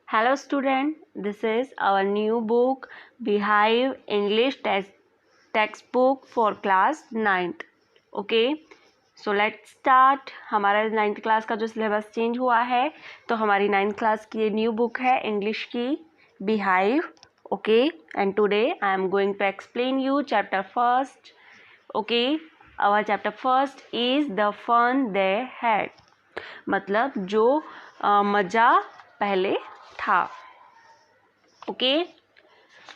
Hello student, this is our new book Beehive English textbook for class 9th. Okay, so let's start. हमारा 9th class का जो syllabus change हुआ है तो हमारी 9th क्लास की ये न्यू बुक है इंग्लिश की Beehive. Okay, and today I am going to explain you chapter first. Okay, our chapter first is the fun they had. मतलब जो मज़ा पहले था. ओके,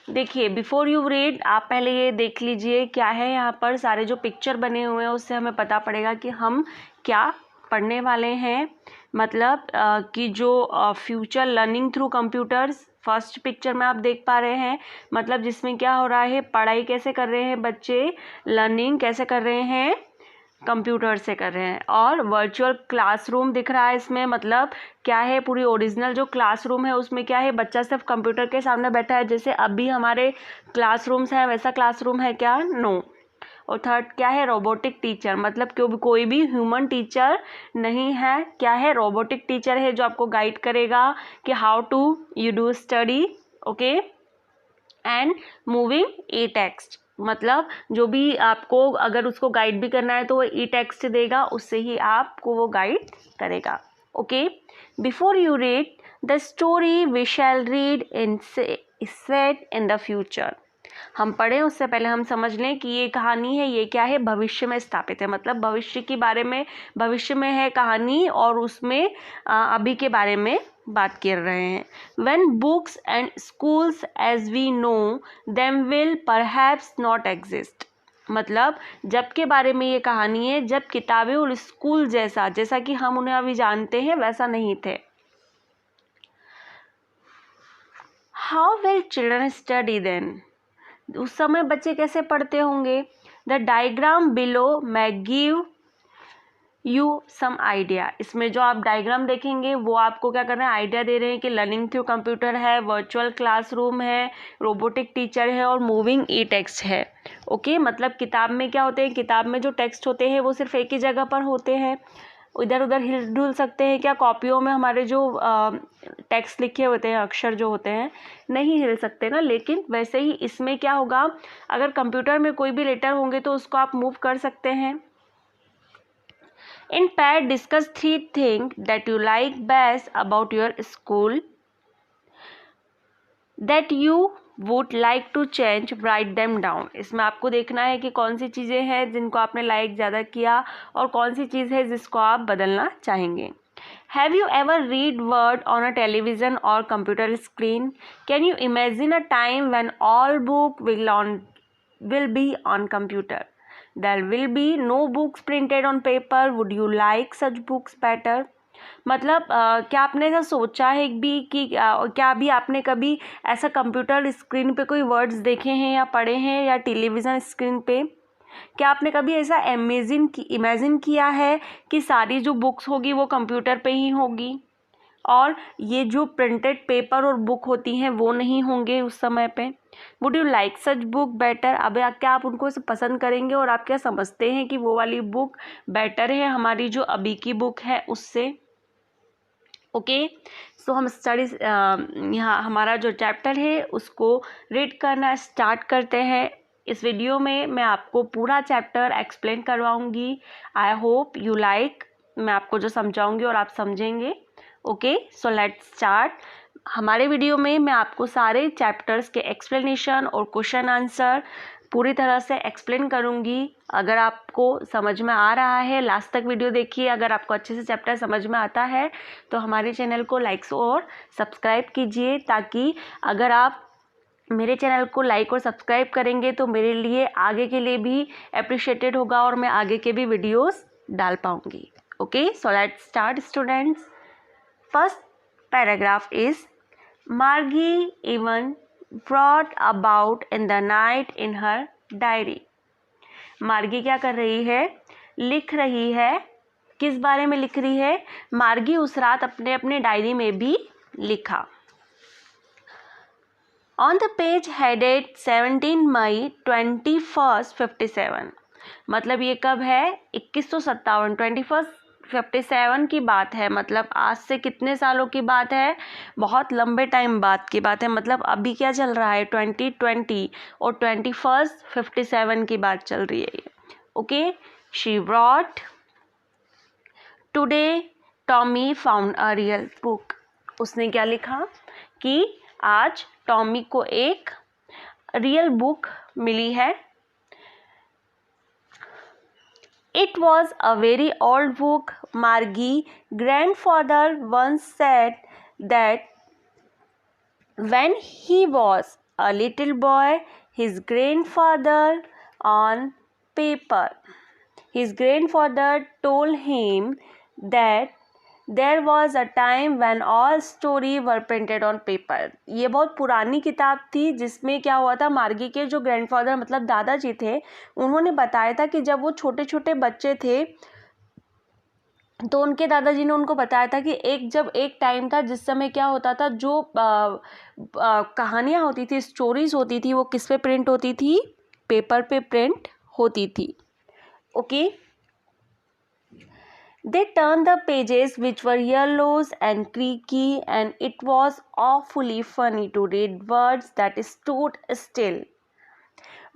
देखिए बिफोर यू रीड आप पहले ये देख लीजिए क्या है यहाँ पर. सारे जो पिक्चर बने हुए हैं उससे हमें पता पड़ेगा कि हम क्या पढ़ने वाले हैं. मतलब कि जो future learning through computers first picture में आप देख पा रहे हैं. मतलब जिसमें क्या हो रहा है, पढ़ाई कैसे कर रहे हैं बच्चे, लर्निंग कैसे कर रहे हैं, कंप्यूटर से कर रहे हैं. और वर्चुअल क्लासरूम दिख रहा है इसमें. मतलब क्या है, पूरी ओरिजिनल जो क्लासरूम है उसमें क्या है, बच्चा सिर्फ कंप्यूटर के सामने बैठा है. जैसे अभी हमारे क्लासरूम्स हैं वैसा क्लासरूम है क्या? नो. और थर्ड क्या है, रोबोटिक टीचर. मतलब कोई भी ह्यूमन टीचर नहीं है. क्या है, रोबोटिक टीचर है जो आपको गाइड करेगा कि how to you do study. Okay, and moving E text. मतलब जो भी आपको अगर उसको गाइड भी करना है तो वो ई टेक्स्ट देगा, उससे ही आपको वो गाइड करेगा. Okay, before you read the story we shall read in set in the future. हम पढ़ें उससे पहले हम समझ लें कि ये कहानी है, ये क्या है, भविष्य में स्थापित है. मतलब भविष्य के बारे में, भविष्य में है कहानी और उसमें अभी के बारे में बात कर रहे हैं. When books and schools as we know them will perhaps not exist. मतलब जब के बारे में ये कहानी है जब किताबें और स्कूल जैसा कि हम उन्हें अभी जानते हैं वैसा नहीं थे. How will children study then? उस समय बच्चे कैसे पढ़ते होंगे. The diagram below may give you some idea. इसमें जो आप डायग्राम देखेंगे वो आपको क्या कर रहे हैं, आइडिया दे रहे हैं कि लर्निंग थ्रू कंप्यूटर है, वर्चुअल क्लासरूम है, रोबोटिक टीचर है और मूविंग ई टेक्स्ट है. ओके, मतलब किताब में क्या होते हैं, किताब में जो टेक्स्ट होते हैं वो सिर्फ एक ही जगह पर होते हैं. इधर उधर हिल डुल सकते हैं क्या, कॉपियों में हमारे जो टेक्स्ट लिखे होते हैं, अक्षर जो होते हैं नहीं हिल सकते ना. लेकिन वैसे ही इसमें क्या होगा, अगर कंप्यूटर में कोई भी लेटर होंगे तो उसको आप मूव कर सकते हैं. In pairs, discuss 3 things that you like best about your school, that you would like to change. Write them down. इसमें आपको देखना है कि कौन सी चीज़ें हैं जिनको आपने लाइक ज़्यादा किया और कौन सी चीज़ है जिसको आप बदलना चाहेंगे. Have you ever read word on a television or computer screen? Can you imagine a time when all book will be on computer? There will be no books printed on paper. Would you like such books better? मतलब क्या आपने ऐसा सोचा है भी कि क्या अभी आपने कभी ऐसा कंप्यूटर स्क्रीन पे कोई वर्ड्स देखे हैं या पढ़े हैं या टेलीविज़न स्क्रीन पे. क्या आपने कभी ऐसा इमेजिन किया है कि सारी जो बुक्स होगी वो कंप्यूटर पे ही होगी और ये जो प्रिंटेड पेपर और बुक होती हैं वो नहीं होंगे उस समय पे. Would you like such book better. अब क्या आप उनको पसंद करेंगे और आप क्या समझते हैं कि वो वाली बुक बेटर है हमारी जो अभी की बुक है उससे. ओके, सो हम स्टडीज यहाँ हमारा जो चैप्टर है उसको रीड करना स्टार्ट करते हैं. इस वीडियो में मैं आपको पूरा चैप्टर एक्सप्लेन करवाऊँगी. I hope you like. मैं आपको जो समझाऊँगी और आप समझेंगे. Okay, so let's start. हमारे वीडियो में मैं आपको सारे चैप्टर्स के एक्सप्लेनेशन और क्वेश्चन आंसर पूरी तरह से एक्सप्लेन करूंगी. अगर आपको समझ में आ रहा है लास्ट तक वीडियो देखिए. अगर आपको अच्छे से चैप्टर समझ में आता है तो हमारे चैनल को लाइक्स और सब्सक्राइब कीजिए, ताकि अगर आप मेरे चैनल को लाइक और सब्सक्राइब करेंगे तो मेरे लिए आगे के लिए भी अप्रिशिएटेड होगा और मैं आगे के भी वीडियोस डाल पाऊँगी. Okay, so let's start students. First paragraph is Margie even brought about in the night in her diary. मार्गी क्या कर रही है, लिख रही है. किस बारे में लिख रही है, मार्गी उस रात अपने डायरी में भी लिखा. On the page headed 17 May 2157. मतलब ये कब है, 2157, 21 57 की बात है, मतलब आज से कितने सालों की बात है, बहुत लंबे टाइम बाद की बात है। मतलब अभी क्या चल रहा है 2020 और 21 57 की बात चल रही है। Okay, she brought today Tommy found a real book. उसने क्या लिखा कि आज टॉमी को एक रियल बुक मिली है। It was a very old book. Margie's grandfather once said that when he was a little boy, his grandfather on paper. His grandfather told him that there was a time when all stories were printed on paper. ये बहुत पुरानी किताब थी जिसमें क्या हुआ था, मार्गी के जो ग्रैंडफादर मतलब दादाजी थे, उन्होंने बताया था कि जब वो छोटे छोटे बच्चे थे तो उनके दादाजी ने उनको बताया था कि एक टाइम था जिस समय क्या होता था, जो कहानियाँ होती थी, स्टोरीज होती थी, वो किस पे प्रिंट होती थी, पेपर पे प्रिंट होती थी। Okay, they turned the pages which were yellows and creaky, and it was awfully funny to read words that stood still.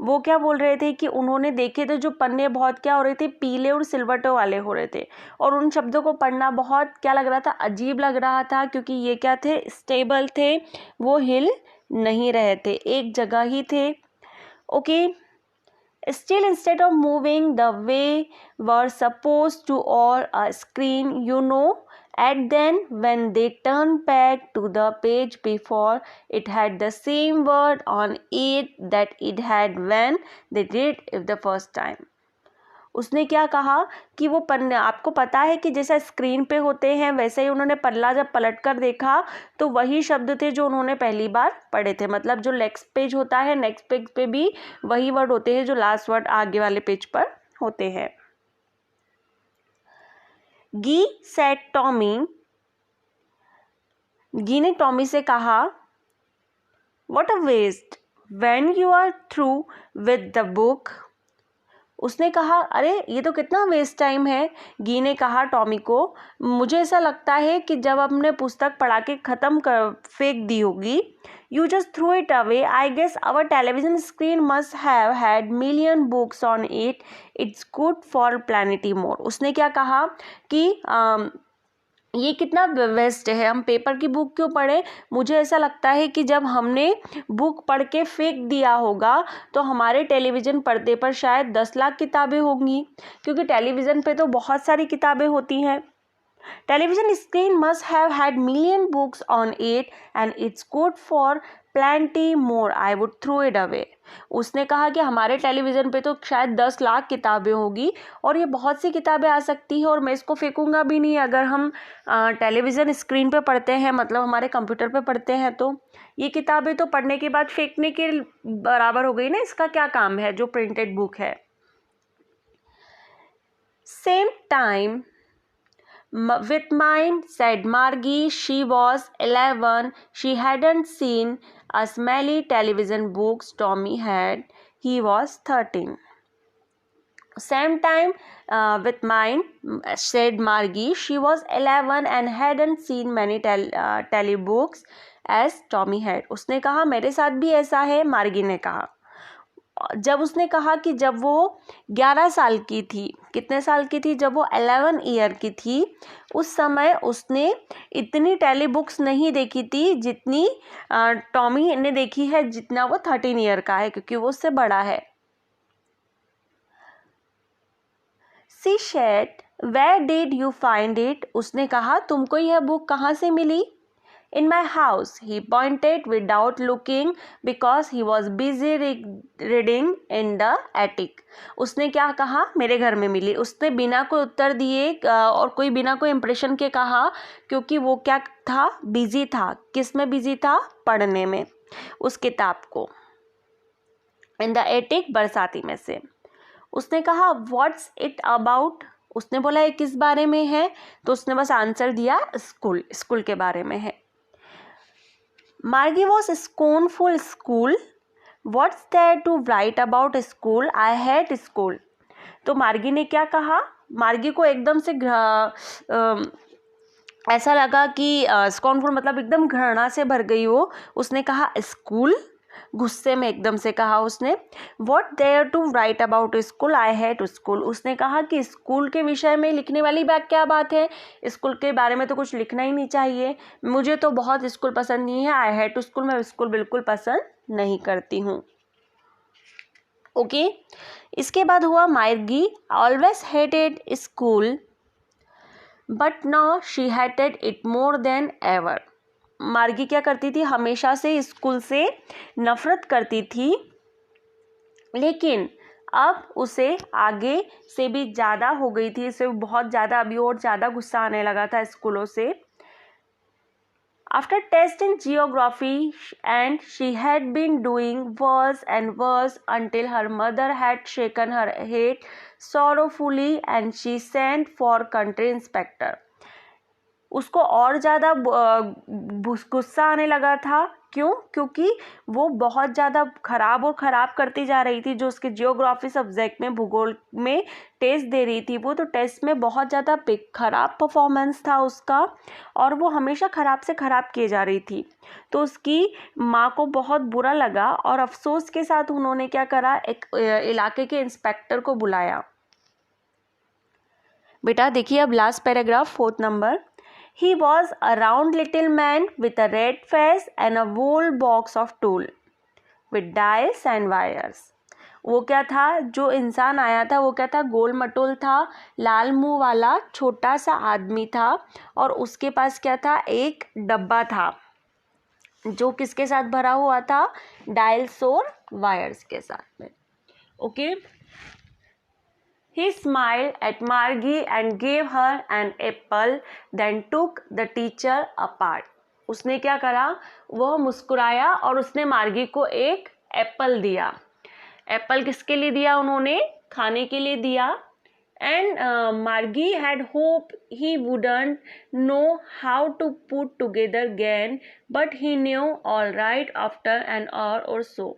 वो क्या बोल रहे थे कि उन्होंने देखे थे जो पन्ने बहुत क्या हो रहे थे, पीले और सिलवटों वाले हो रहे थे, और उन शब्दों को पढ़ना बहुत क्या लग रहा था, अजीब लग रहा था, क्योंकि ये क्या थे, स्टेबल थे, वो हिल नहीं रहे थे, एक जगह ही थे। Okay, Still, instead of moving the way were supposed to or a screen, and then when they turned back to the page before, it had the same word on it that it had when they did it the first time. उसने क्या कहा कि वो पन्ने, आपको पता है कि जैसा स्क्रीन पे होते हैं वैसे ही उन्होंने पल्ला जब पलट कर देखा तो वही शब्द थे जो उन्होंने पहली बार पढ़े थे। मतलब जो नेक्स्ट पेज होता है, नेक्स्ट पेज पे भी वही वर्ड होते हैं जो लास्ट वर्ड आगे वाले पेज पर होते हैं। गी सेड टॉमी, गी ने टॉमी से कहा, what a waste, when you are through with the book. उसने कहा, अरे ये तो कितना वेस्ट टाइम है। गी ने कहा टॉमी को, मुझे ऐसा लगता है कि जब आपने पुस्तक पढ़ा के ख़त्म कर फेंक दी होगी, you just through it away, I guess our television screen must have had million books on it, it's good for प्लैनेटी मोर। उसने क्या कहा कि ये कितना वेस्ट है, हम पेपर की बुक क्यों पढ़े। मुझे ऐसा लगता है कि जब हमने बुक पढ़ के फेंक दिया होगा तो हमारे टेलीविज़न पर्दे पर शायद 10 लाख किताबें होंगी, क्योंकि टेलीविज़न पे तो बहुत सारी किताबें होती हैं। Television screen must have had million books on it and it's good for plenty more, I would throw it away. उसने कहा कि हमारे टेलीविज़न पे तो शायद 10 लाख किताबें होगी और ये बहुत सी किताबें आ सकती है और मैं इसको फेंकूंगा भी नहीं। अगर हम टेलीविज़न स्क्रीन पे पढ़ते हैं, मतलब हमारे कंप्यूटर पे पढ़ते हैं, तो ये किताबें तो पढ़ने के बाद फेंकने के बराबर हो गई ना, इसका क्या काम है जो प्रिंटेड बुक है। Same time with mine, said Margie. She was 11. She hadn't seen as many television books Tommy had. He was 13. Same time with mine, said Margie. She was 11 and hadn't seen many tele books as Tommy had. उसने कहा मेरे साथ भी ऐसा है, मार्गी ने कहा। जब उसने कहा कि जब वो 11 साल की थी, कितने साल की थी, जब वो 11 ईयर की थी, उस समय उसने इतनी टेली बुक्स नहीं देखी थी जितनी टॉमी ने देखी है, जितना वो 13 ईयर का है, क्योंकि वो उससे बड़ा है। She said, where did you find it? उसने कहा तुमको यह बुक कहाँ से मिली? In my house, he pointed without looking because he was busy reading in the attic. उसने क्या कहा, मेरे घर में मिली। उसने बिना कोई उत्तर दिए और कोई बिना कोई इम्प्रेशन के कहा, क्योंकि वो क्या था, बिजी था। किस में बिजी था? पढ़ने में उस किताब को। In the attic, बरसाती में से। उसने कहा व्हाट्स इट अबाउट, उसने बोला ये किस बारे में है, तो उसने बस आंसर दिया स्कूल के बारे में है। Margie was scornful. School? What's there to write about school? I hate school. तो मार्गी ने क्या कहा, मार्गी को एकदम से ऐसा लगा कि स्कॉर्नफुल मतलब एकदम घृणा से भर गई वो। उसने कहा स्कूल, गुस्से में एकदम से कहा उसने। What there to write about school, I hate school. उसने कहा कि स्कूल के विषय में लिखने वाली बात क्या बात है, स्कूल के बारे में तो कुछ लिखना ही नहीं चाहिए, मुझे तो बहुत स्कूल पसंद नहीं है, आई हेट स्कूल, मैं स्कूल बिल्कुल पसंद नहीं करती हूँ। ओके इसके बाद हुआ मार्गी always hated school but now she hated it more than ever. मार्गी क्या करती थी, हमेशा से स्कूल से नफरत करती थी, लेकिन अब उसे आगे से भी ज़्यादा हो गई थी, इसे बहुत ज़्यादा अभी और ज़्यादा गुस्सा आने लगा था स्कूलों से। After test in geography and she had been doing worse and worse until her mother had shaken her head sorrowfully and she sent for country inspector. उसको और ज़्यादा गुस्सा आने लगा था। क्यों? क्योंकि वो बहुत ज़्यादा ख़राब और ख़राब करती जा रही थी। जो उसके जियोग्राफी सब्जेक्ट में, भूगोल में टेस्ट दे रही थी वो, तो टेस्ट में बहुत ज़्यादा ख़राब परफॉर्मेंस था उसका और वो हमेशा ख़राब से ख़राब किए जा रही थी। तो उसकी माँ को बहुत बुरा लगा और अफसोस के साथ उन्होंने क्या करा, एक इलाके के इंस्पेक्टर को बुलाया। बेटा देखिए अब last paragraph 4th number. He was a round little man with a red face and a whole box of tool with dies and wires. वो क्या था, जो इंसान आया था वो क्या था, गोल मटोल था, लाल मुंह वाला छोटा सा आदमी था और उसके पास क्या था, एक डब्बा था जो किसके साथ भरा हुआ था, डायल्स और वायर्स के साथ में। Okay He smiled at Margie and gave her an apple, then took the teacher apart. उसने क्या करा, वह मुस्कुराया और उसने मार्गी को एक एप्पल दिया। एप्पल किसके लिए दिया, उन्होंने खाने के लिए दिया। And Margie had hoped he wouldn't know how to put together again, but he knew all right after an hour or so.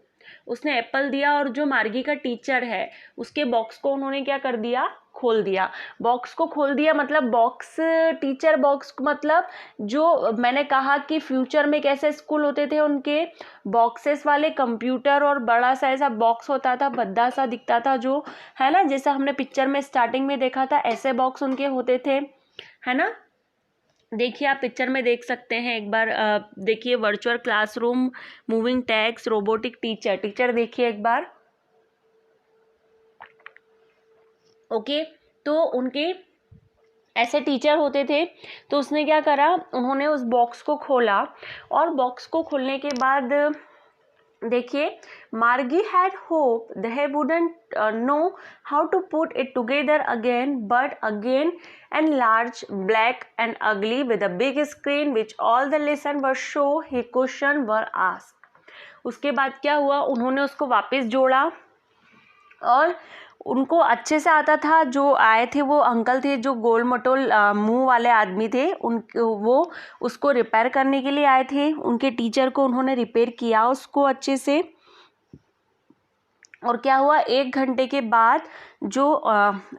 उसने एप्पल दिया और जो मार्गी का टीचर है उसके बॉक्स को उन्होंने क्या कर दिया, खोल दिया। बॉक्स को खोल दिया मतलब बॉक्स, टीचर बॉक्स मतलब जो मैंने कहा कि फ्यूचर में कैसे स्कूल होते थे, उनके बॉक्सेस वाले कंप्यूटर और बड़ा सा ऐसा बॉक्स होता था, भद्दा सा दिखता था जो है ना, जैसा हमने पिक्चर में स्टार्टिंग में देखा था, ऐसे बॉक्स उनके होते थे, है ना। देखिए आप पिक्चर में देख सकते हैं एक बार, देखिए virtual classroom, moving tags, robotic teacher, teacher देखिए एक बार। ओके तो उनके ऐसे टीचर होते थे। तो उसने क्या करा, उन्होंने उस बॉक्स को खोला और बॉक्स को खोलने के बाद देखिए मार्गी had hope they wouldn't know how to put it together again, but again and large, black and ugly with a big screen which all the lesson were show he question were asked. उसके बाद क्या हुआ, उन्होंने उसको वापस जोड़ा और उनको अच्छे से आता था। जो आए थे वो अंकल थे जो गोल मटोल मुंह वाले आदमी थे, वो उसको रिपेयर करने के लिए आए थे। उनके टीचर को उन्होंने रिपेयर किया उसको अच्छे से। और क्या हुआ, 1 घंटे के बाद जो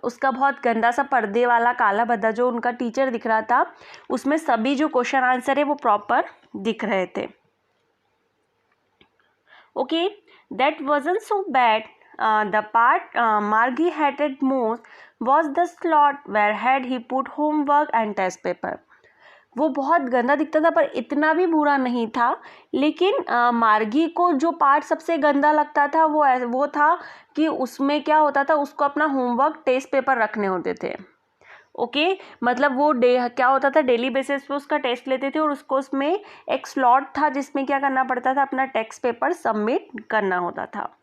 उसका बहुत गंदा सा पर्दे वाला काला भद्दा जो उनका टीचर दिख रहा था, उसमें सभी जो क्वेश्चन आंसर है वो प्रॉपर दिख रहे थे। Okay that wasn't so bad. The part Margie hated most was the slot where had he put homework and test paper. वो बहुत गंदा दिखता था पर इतना भी बुरा नहीं था। लेकिन मार्गी को जो पार्ट सबसे गंदा लगता था वो था कि उसमें क्या होता था, उसको अपना होमवर्क टेस्ट पेपर रखने होते थे। ओके मतलब वो क्या होता था, डेली बेसिस पे उसका टेस्ट लेते थे और उसको उसमें एक स्लॉट था जिसमें क्या करना पड़ता था, अपना टेस्ट पेपर सबमिट करना होता था।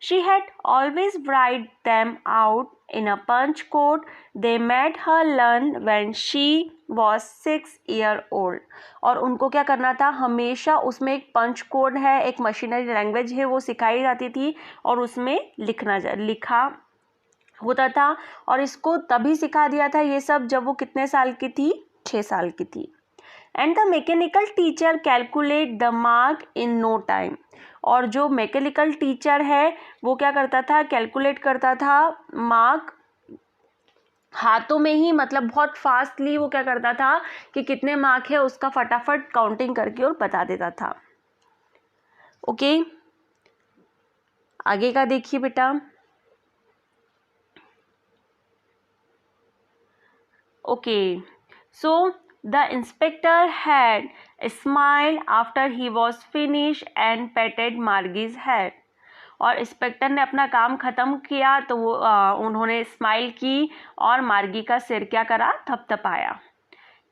She had always write them out in a punch code they made her learn when she was 6 years old. और उनको क्या करना था, हमेशा उसमें एक पंच कोड है, एक मशीनरी लैंग्वेज है, वो सिखाई जाती थी और उसमें लिखा होता था। और इसको तभी सिखा दिया था ये सब जब वो कितने साल की थी, 6 साल की थी। And the mechanical teacher calculate the mark in no time. और जो मैकेनिकल टीचर है वो क्या करता था, कैलकुलेट करता था मार्क हाथों में ही, मतलब बहुत फास्टली वो क्या करता था कि कितने मार्क है उसका फटाफट काउंटिंग करके और बता देता था। ओके, आगे का देखिए बेटा। Okay, so the inspector had smiled after he was finish and patted Margie's head. और इंस्पेक्टर ने अपना काम ख़त्म किया तो वो उन्होंने स्माइल की और मार्गी का सिर क्या करा, थपथपाया।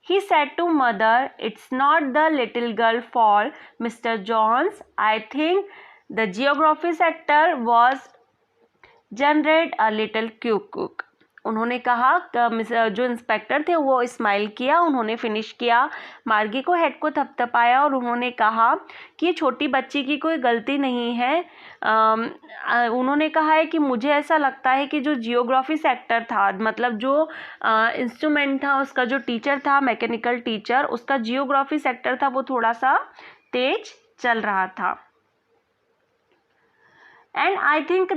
He said to mother, "It's not the little girl fault, Mr. Jones. I think the geography sector was generate a little cuckoo." उन्होंने कहा जो इंस्पेक्टर थे वो स्माइल किया, उन्होंने फिनिश किया, मार्गी को हेड को थपथपाया और उन्होंने कहा कि ये छोटी बच्ची की कोई गलती नहीं है। उन्होंने कहा है कि मुझे ऐसा लगता है कि जो जियोग्राफी सेक्टर था, मतलब जो इंस्ट्रूमेंट था उसका, जो टीचर था मैकेनिकल टीचर, उसका जियोग्राफी सेक्टर था वो थोड़ा सा तेज चल रहा था। And I think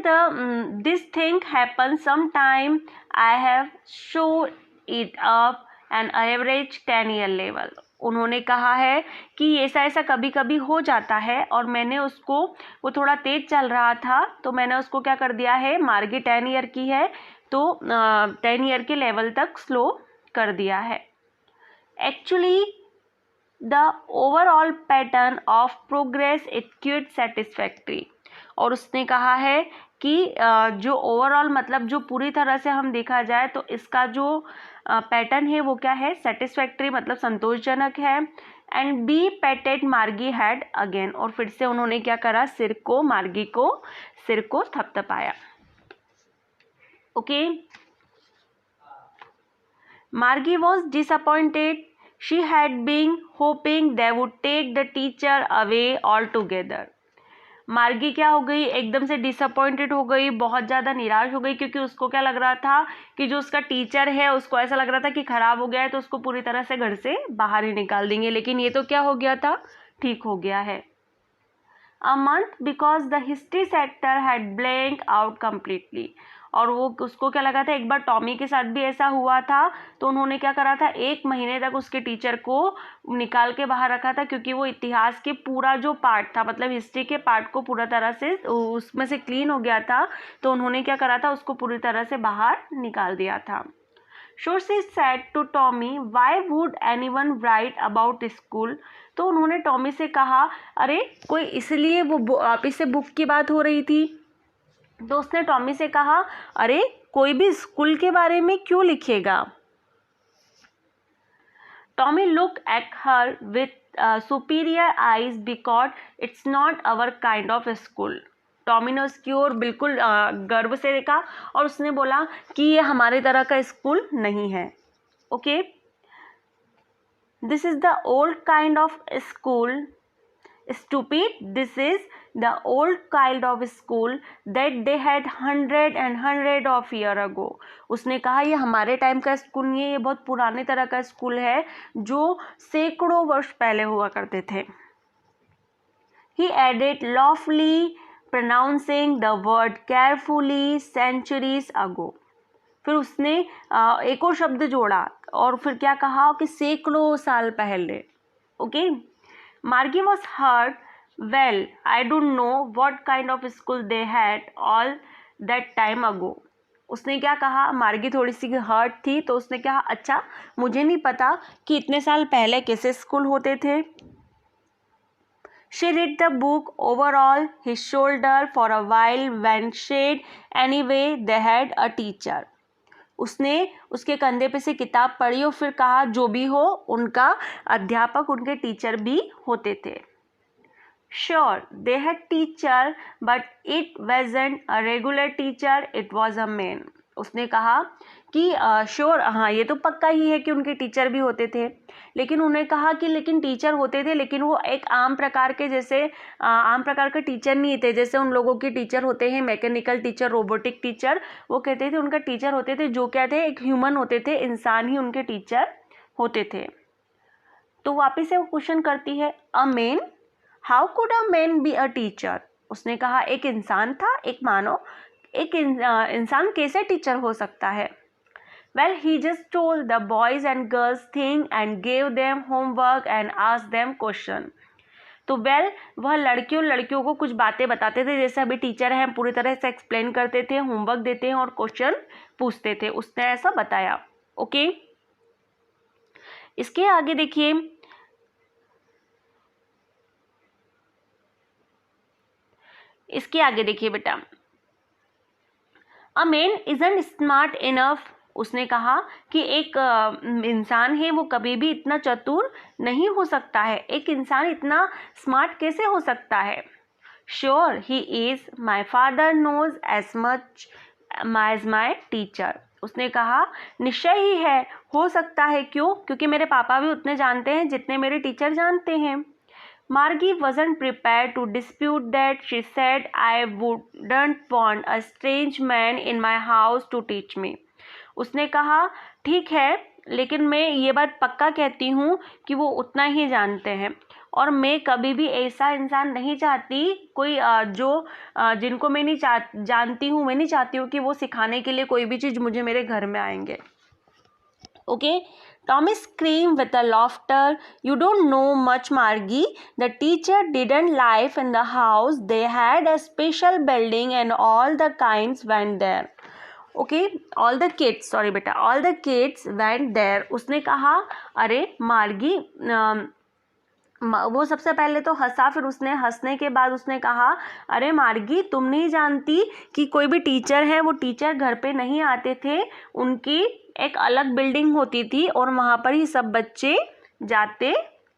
this thing happens sometime. I have shown it up an average 10-year level. उन्होंने कहा है कि ऐसा ऐसा कभी कभी हो जाता है और मैंने उसको, वो थोड़ा तेज चल रहा था तो मैंने उसको क्या कर दिया है, मार्गी 10 ईयर की है तो 10 ईयर के लेवल तक स्लो कर दिया है। Actually the overall pattern of progress it cute satisfactory. और उसने कहा है कि जो ओवरऑल, मतलब जो पूरी तरह से हम देखा जाए तो इसका जो पैटर्न है वो क्या है, सेटिस्फैक्ट्री, मतलब संतोषजनक है। एंड बी पेटेड मार्गी हेड अगेन, और फिर से उन्होंने क्या करा, सिर को, मार्गी को सिर को थपथपाया। ओके, मार्गी was disappointed. She had been hoping they would take the teacher away altogether. मार्गी क्या हो गई, एकदम से डिसअपॉइंटेड हो गई, बहुत ज़्यादा निराश हो गई, क्योंकि उसको क्या लग रहा था कि जो उसका टीचर है उसको ऐसा लग रहा था कि ख़राब हो गया है तो उसको पूरी तरह से घर से बाहर ही निकाल देंगे, लेकिन ये तो क्या हो गया था, ठीक हो गया है। A month because the history sector had blank out completely. और वो उसको क्या लगा था, एक बार टॉमी के साथ भी ऐसा हुआ था तो उन्होंने क्या करा था, 1 महीने तक उसके टीचर को निकाल के बाहर रखा था, क्योंकि वो इतिहास के पूरा जो पार्ट था, मतलब हिस्ट्री के पार्ट को पूरा तरह से उसमें से क्लीन हो गया था, तो उन्होंने क्या करा था, उसको पूरी तरह से बाहर निकाल दिया था। So she said to Tommy, "Why would anyone write about school?" तो उन्होंने टॉमी से कहा, अरे कोई इसलिए वो आप इससे बुक की बात हो रही थी, तो उसने टॉमी से कहा, अरे कोई भी स्कूल के बारे में क्यों लिखेगा। Tommy look at her with superior eyes because it's not our kind of school. Tommy ने उसकी ओर बिल्कुल गर्व से देखा और उसने बोला कि ये हमारे तरह का स्कूल नहीं है। Okay, this is the old kind of school, stupid. This is the old kind of school that they had hundred of year ago. उसने कहा ये हमारे टाइम का स्कूल नहीं है, ये बहुत पुराने तरह का स्कूल है जो सैकड़ों वर्ष पहले हुआ करते थे। He added lawfully, pronouncing the word carefully, centuries ago. फिर उसने एक और शब्द जोड़ा और फिर क्या कहा कि सैकड़ों साल पहले। Okay, Margie was hurt. Well, I don't know what kind of school they had all that time ago. उसने क्या कहा, मार्गी थोड़ी सी हर्ट थी तो उसने कहा, अच्छा मुझे नहीं पता कि इतने साल पहले कैसे स्कूल होते थे। She read the book over all his shoulder for a while when said anyway they had a teacher. उसने उसके कंधे पे से किताब पढ़ी और फिर कहा, जो भी हो उनका अध्यापक, उनके टीचर भी होते थे। Sure, they had teacher, but it wasn't a regular teacher, it was a man. उसने कहा कि श्योर, हाँ ये तो पक्का ही है कि उनके टीचर भी होते थे, लेकिन उन्होंने कहा कि लेकिन टीचर होते थे, लेकिन वो एक आम प्रकार के, जैसे आम प्रकार के टीचर नहीं थे, जैसे उन लोगों के टीचर होते हैं मैकेनिकल टीचर, रोबोटिक टीचर। वो कहते थे उनका टीचर होते थे जो क्या थे, एक ह्यूमन होते थे, इंसान ही उनके टीचर होते थे। तो वापस से वो क्वेश्चन करती है, a man, how could a man be a teacher. उसने कहा एक इंसान था, एक मानव, एक इंसान कैसे टीचर हो सकता है। Well, he just told the boys and girls thing and gave them homework and asked them question. तो वह लड़कियों लड़कियों को कुछ बातें बताते थे, जैसे अभी टीचर हैं पूरी तरह से एक्सप्लेन करते थे, होमवर्क देते हैं और क्वेश्चन पूछते थे, उसने ऐसा बताया. ओके, इसके आगे देखिए, बेटा, a man isn't smart enough. उसने कहा कि एक इंसान है वो कभी भी इतना चतुर नहीं हो सकता है. एक इंसान इतना स्मार्ट कैसे हो सकता है? Sure he is, my father knows as much as my teacher. उसने कहा निश्चय ही है, हो सकता है. क्यों? क्योंकि मेरे पापा भी उतने जानते हैं जितने मेरे टीचर जानते हैं. Margie wasn't prepared to dispute that. She said, I wouldn't want a strange man in my house to teach me. उसने कहा ठीक है, लेकिन मैं ये बात पक्का कहती हूँ कि वो उतना ही जानते हैं और मैं कभी भी ऐसा इंसान नहीं चाहती, कोई जिनको मैं नहीं जानती हूँ, मैं नहीं चाहती हूँ कि वो सिखाने के लिए कोई भी चीज़ मुझे मेरे घर में आएंगे. Okay, Tommy screamed with a laughter. You don't know much, Margie. The teacher didn't live in the house. They had a special building and all the kinds went there. Okay, all the kids went there. उसने कहा अरे मार्गी, वो सबसे पहले तो हंसा, फिर उसने हंसने के बाद उसने कहा अरे मार्गी, तुम नहीं जानती कि कोई भी टीचर है, वो टीचर घर पे नहीं आते थे, उनकी एक अलग बिल्डिंग होती थी और वहाँ पर ही सब बच्चे जाते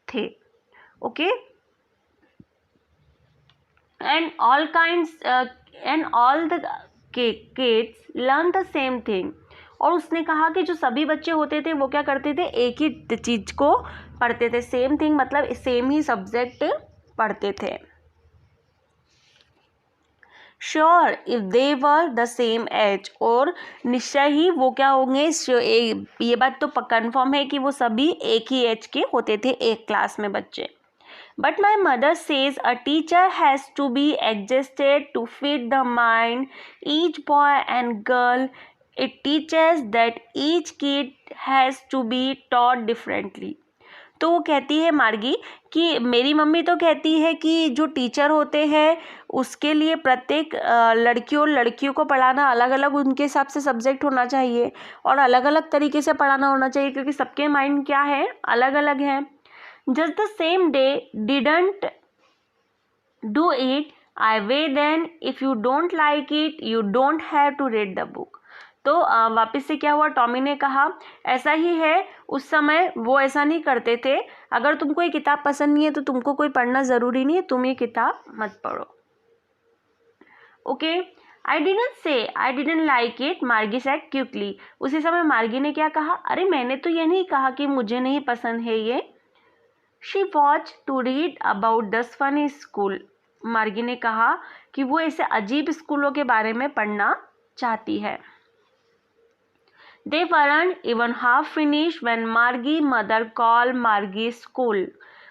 थे. Okay, and all the kids learn the same thing. और उसने कहा कि जो सभी बच्चे होते थे वो क्या करते थे, एक ही चीज को पढ़ते थे. सेम थिंग मतलब सेम ही सब्जेक्ट पढ़ते थे. Sure if they were the same age, और निश्चय ही वो क्या होंगे, ये बात तो कन्फर्म है कि वो सभी एक ही एज के होते थे, एक क्लास में बच्चे. But my mother says a teacher has to be adjusted to fit the mind each boy and girl. It teaches that each kid has to be taught differently. तो वो कहती है मार्गी कि मेरी मम्मी तो कहती है कि जो टीचर होते हैं उसके लिए प्रत्येक लड़कियों को पढ़ाना अलग अलग उनके हिसाब से सब्जेक्ट होना चाहिए और अलग अलग तरीके से पढ़ाना होना चाहिए, क्योंकि सबके माइंड क्या है, अलग अलग है. Just the same day didn't do it. I way then if you don't like it you don't have to read the book. तो वापस से क्या हुआ, टॉमी ने कहा ऐसा ही है, उस समय वो ऐसा नहीं करते थे. अगर तुमको ये किताब पसंद नहीं है तो तुमको कोई पढ़ना ज़रूरी नहीं है, तुम ये किताब मत पढ़ो. Okay, I didn't say I didn't like it, मार्गी said quickly. उसी समय मार्गी ने क्या कहा, अरे मैंने तो ये नहीं कहा कि मुझे नहीं पसंद है ये. She watched to read about this funny school. मार्गी ने कहा कि वो ऐसे अजीब स्कूलों के बारे में पढ़ना चाहती है. They weren't even half finished when Margie's mother called Margie's school.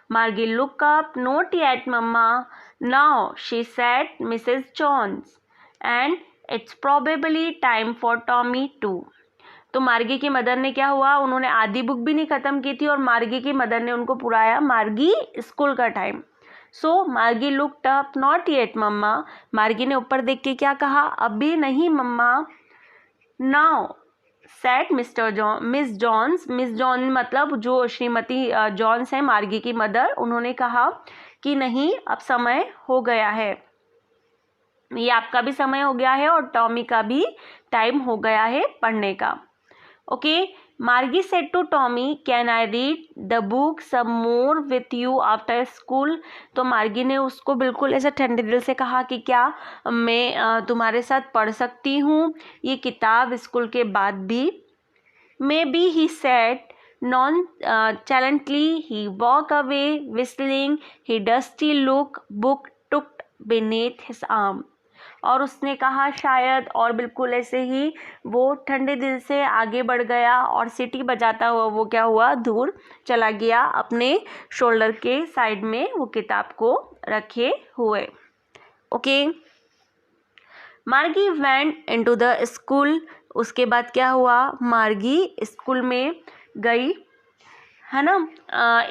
Margie looked up. Not yet, Mama. Now, she said, Mrs. Jones. And it's probably time for Tommy too. तो मार्गी की मदर ने क्या हुआ, उन्होंने आधी बुक भी नहीं ख़त्म की थी और मार्गी की मदर ने उनको पुराया, मार्गी स्कूल का time. So Margie looked up. Not yet mamma. Margie ने ऊपर देख के क्या कहा, अभी नहीं मम्मा. Now said Miss Jones. Miss John मतलब जो श्रीमती जॉन्स है, मार्गी की मदर, उन्होंने कहा कि नहीं, अब समय हो गया है, ये आपका भी समय हो गया है और टॉमी का भी टाइम हो गया है पढ़ने का. Okay, Margie said to Tommy, "Can I read the book some more with you after school?" तो मार्गी ने उसको बिल्कुल ऐसे ठंडे दिल से कहा कि क्या मैं तुम्हारे साथ पढ़ सकती हूँ ये किताब स्कूल के बाद भी. Maybe, he said nonchalantly. He walked away whistling. His dusty book tucked beneath his arm. और उसने कहा शायद, और बिल्कुल ऐसे ही वो ठंडे दिल से आगे बढ़ गया और सीटी बजाता हुआ वो क्या हुआ, दूर चला गया अपने शोल्डर के साइड में वो किताब को रखे हुए. ओके, मार्गी वेंट इनटू द स्कूल. उसके बाद क्या हुआ, मार्गी स्कूल में गई, है ना।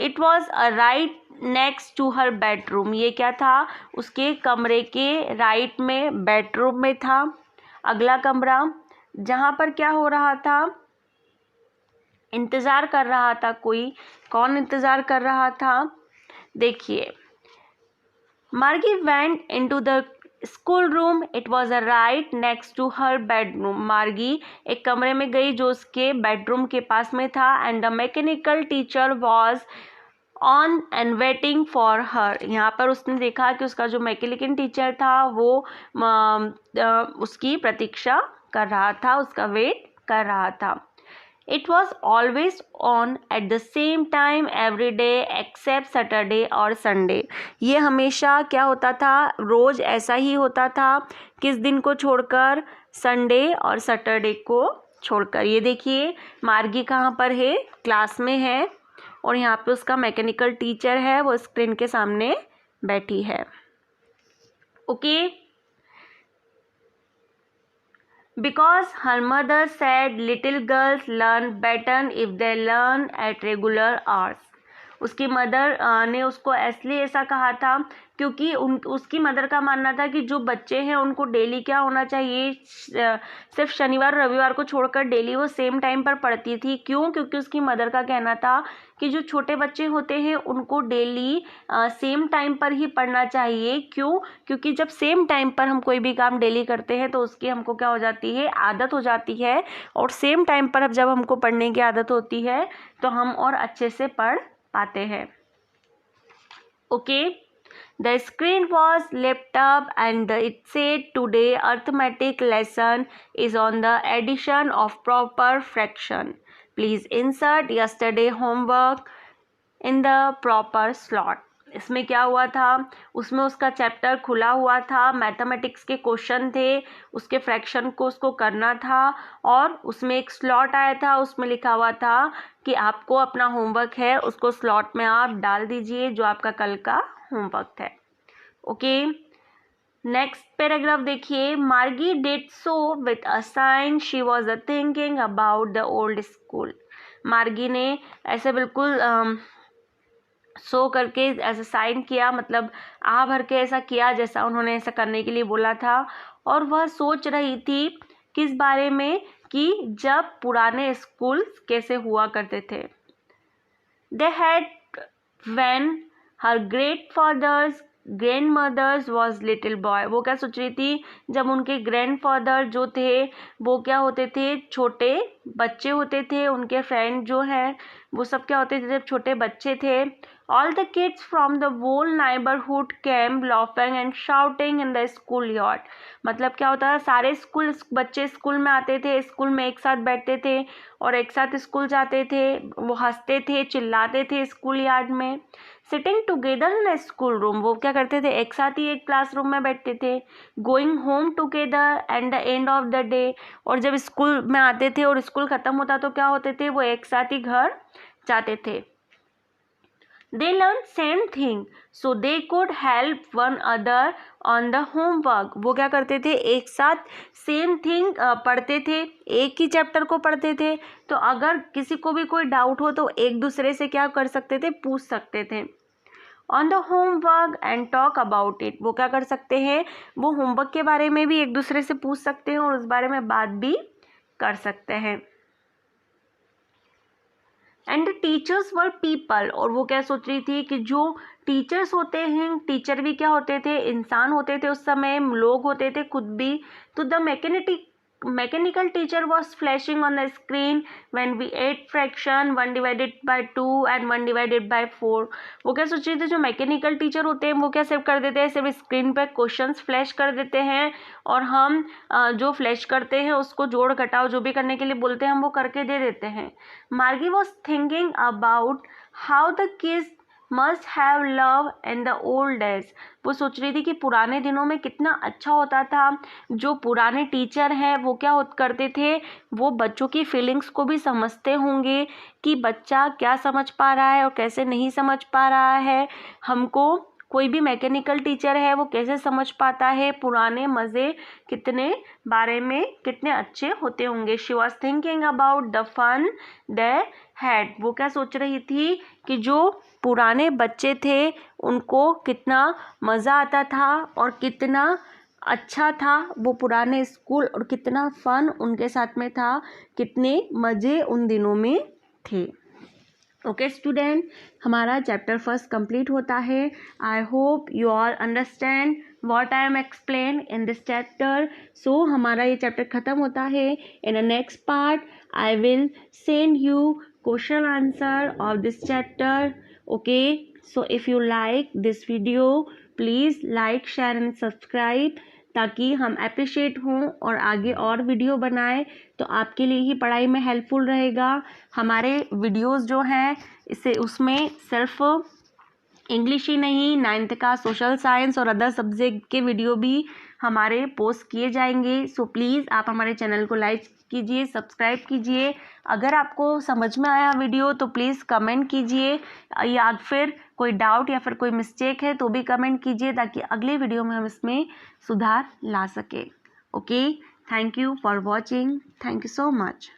It was right next to her bedroom, ये क्या था, उसके कमरे के राइट में बेडरूम में था अगला कमरा, जहाँ पर क्या हो रहा था, इंतज़ार कर रहा था कोई। कौन इंतज़ार कर रहा था, देखिए, Margie went into the school room, it was a right next to her bedroom, Margie एक कमरे में गई जो उसके बेडरूम के पास में था, and the mechanical teacher was on and waiting for her, यहाँ पर उसने देखा कि उसका जो मैकेनिकल टीचर था वो उसकी प्रतीक्षा कर रहा था, उसका वेट कर रहा था। It was always on at the same time every day except Saturday और Sunday, ये हमेशा क्या होता था, रोज़ ऐसा ही होता था, किस दिन को छोड़कर, संडे और सैटरडे को छोड़कर। ये देखिए मार्गी कहाँ पर है, क्लास में है, और यहाँ पे उसका मैकेनिकल टीचर है, वो स्क्रीन के सामने बैठी है। Okay, because her mother said little girls learn better if they learn at regular hours, उसकी मदर ने उसको इसलिए ऐसा कहा था क्योंकि उसकी मदर का मानना था कि जो बच्चे हैं उनको डेली क्या होना चाहिए, सिर्फ शनिवार रविवार को छोड़कर डेली वो सेम टाइम पर पढ़ती थी। क्यों, क्योंकि उसकी मदर का कहना था कि जो छोटे बच्चे होते हैं उनको डेली सेम टाइम पर ही पढ़ना चाहिए। क्यों, क्योंकि जब सेम टाइम पर हम कोई भी काम डेली करते हैं तो उसकी हमको क्या हो जाती है, आदत हो जाती है, और सेम टाइम पर अब जब हमको पढ़ने की आदत होती है तो हम और अच्छे से पढ़ पाते हैं। Okay, the screen was lit up and it said today arithmetic lesson is on the addition of proper fraction. Please insert yesterday homework in the proper slot. इसमें क्या हुआ था, उसमें उसका चैप्टर खुला हुआ था, मैथमेटिक्स के क्वेश्चन थे, उसके फ्रैक्शन को उसको करना था, और उसमें एक स्लॉट आया था, उसमें लिखा हुआ था कि आपको अपना होमवर्क है उसको स्लॉट में आप डाल दीजिए जो आपका कल का होमवर्क है। ओके, नेक्स्ट पैराग्राफ देखिए, Margie did so with a sign she was a thinking about the old school, Margie ने ऐसे बिल्कुल सो करके ऐसा साइन किया, मतलब आ भर के ऐसा किया जैसा उन्होंने ऐसा करने के लिए बोला था, और वह सोच रही थी किस बारे में, कि जब पुराने स्कूल कैसे हुआ करते थे। They had when her great fathers grandmothers was little boy, वो क्या सोच रही थी, जब उनके ग्रैंडफादर जो थे वो क्या होते थे, छोटे बच्चे होते थे, उनके फ्रेंड जो हैं वो सब क्या होते थे जब छोटे बच्चे थे। All the kids from the whole neighbourhood came laughing and shouting in the school yard, मतलब क्या होता है, सारे स्कूल बच्चे स्कूल में आते थे, स्कूल में एक साथ बैठते थे और एक साथ स्कूल जाते थे, वो हंसते थे, चिल्लाते थे स्कूल यार्ड में। Sitting together in a school room, वो क्या करते थे, एक साथ ही एक क्लासरूम में बैठते थे। Going home together and the end of the day, और जब स्कूल में आते थे और स्कूल ख़त्म होता तो क्या होते थे, वो एक साथ ही घर जाते थे। They learned same thing so they could help one other on the homework, वो क्या करते थे, एक साथ सेम थिंग पढ़ते थे, एक ही चैप्टर को पढ़ते थे, तो अगर किसी को भी कोई डाउट हो तो एक दूसरे से क्या कर सकते थे, पूछ सकते थे। On the homework and talk about it, वो क्या कर सकते हैं, वो होमवर्क के बारे में भी एक दूसरे से पूछ सकते हैं और उस बारे में बात भी कर सकते हैं। And the teachers were people, और वो क्या सोच रही थी कि जो टीचर्स होते हैं, टीचर भी क्या होते थे, इंसान होते थे, उस समय लोग होते थे खुद भी। तो the mechanical teacher was flashing on the screen when we ate fraction 1 divided by 2 and 1 divided by 4, वो क्या सोच रही थी, जो मैकेनिकल टीचर होते हैं वो क्या सिर्फ कर देते हैं, सिर्फ स्क्रीन पर क्वेश्चंस फ्लैश कर देते हैं और हम जो फ्लैश करते हैं उसको जोड़ घटाव जो भी करने के लिए बोलते हैं हम वो करके दे देते हैं। मार्गी was thinking about how the kids must have love in the old days, वो सोच रही थी कि पुराने दिनों में कितना अच्छा होता था, जो पुराने टीचर हैं वो क्या करते थे, वो बच्चों की फीलिंग्स को भी समझते होंगे कि बच्चा क्या समझ पा रहा है और कैसे नहीं समझ पा रहा है, हमको कोई भी मैकेनिकल टीचर है वो कैसे समझ पाता है पुराने मज़े कितने बारे में कितने अच्छे होते होंगे। She was thinking about the fun they had. वो क्या सोच रही थी कि जो पुराने बच्चे थे उनको कितना मज़ा आता था और कितना अच्छा था वो पुराने स्कूल और कितना फन उनके साथ में था, कितने मज़े उन दिनों में थे। ओके स्टूडेंट, हमारा चैप्टर फर्स्ट कंप्लीट होता है। I hope you all understand what I am explain in this chapter. So हमारा ये चैप्टर ख़त्म होता है। In the next part I will send you question answer of this chapter. Okay, so if you like this video please like share and subscribe, ताकि हम appreciate हों और आगे और वीडियो बनाएं तो आपके लिए ही पढ़ाई में हेल्पफुल रहेगा। हमारे वीडियोस जो हैं इससे उसमें सिर्फ इंग्लिश ही नहीं, 9th का सोशल साइंस और अदर सब्जेक्ट के वीडियो भी हमारे पोस्ट किए जाएंगे। सो प्लीज़ आप हमारे चैनल को लाइक कीजिए, सब्सक्राइब कीजिए। अगर आपको समझ में आया वीडियो तो प्लीज़ कमेंट कीजिए, या फिर कोई डाउट या फिर कोई मिस्टेक है तो भी कमेंट कीजिए, ताकि अगले वीडियो में हम इसमें सुधार ला सके। Okay, thank you for watching. Thank you so much.